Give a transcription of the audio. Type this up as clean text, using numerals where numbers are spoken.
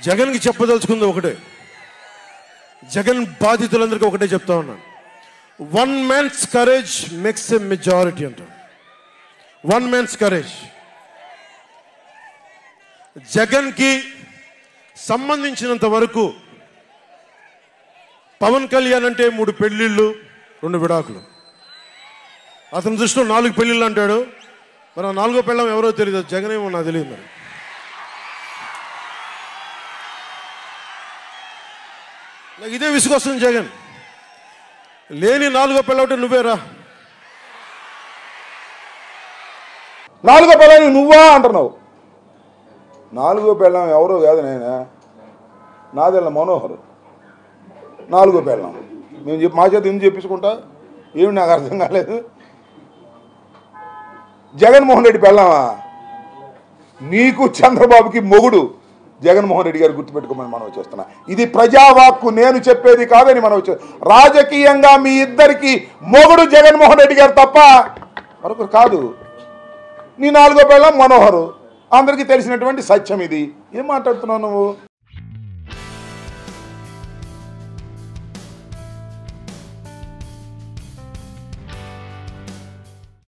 జగన్కి చెప్పదలుచుకుంది ఒకటే, జగన్ బాధితులందరికీ ఒకటే చెప్తా ఉన్నాను. One man's courage makes a majority అంటారు. One man's courage. జగన్కి సంబంధించినంత వరకు పవన్ కళ్యాణ్ అంటే 3 పెళ్ళిళ్ళు 2 విడాకులు, అతని దృష్టిలో 4 పెళ్ళిళ్ళు అంటాడు. మరి 4వ పెళ్ళం ఎవరో తెలియదు, జగన్ ఏమో నాకు తెలియదు. మరి నాకు ఇదే విసుగొస్తుంది. జగన్ లేని 4వ పెళ్ళం అంటే నువ్వేరా. 4వ పెళ్ళాన్ని నువ్వా అంటున్నావు. 4వ పెళ్ళం ఎవరో కాదు, నేనే, నాదెళ్ళ మనోహర్ 4వ పెళ్ళం. మేము మా చేత ఎందుకు చెప్పించుకుంటా, ఏమి నాకు అర్థం కాలేదు. జగన్మోహన్ రెడ్డి పెళ్ళామా? నీకు చంద్రబాబుకి మొగుడు జగన్మోహన్ రెడ్డి గారు గుర్తుపెట్టుకోమని మనం వచ్చేస్తున్నా. ఇది ప్రజావాక్కు, నేను చెప్పేది కాదని మనం వచ్చే. రాజకీయంగా మీ ఇద్దరికి మొగుడు జగన్మోహన్ రెడ్డి గారు తప్ప మరొకరు కాదు. నీ 4వ పెళ్ళం మనోహరు, అందరికీ తెలిసినటువంటి సత్యం ఇది. ఏం మాట్లాడుతున్నావు నువ్వు?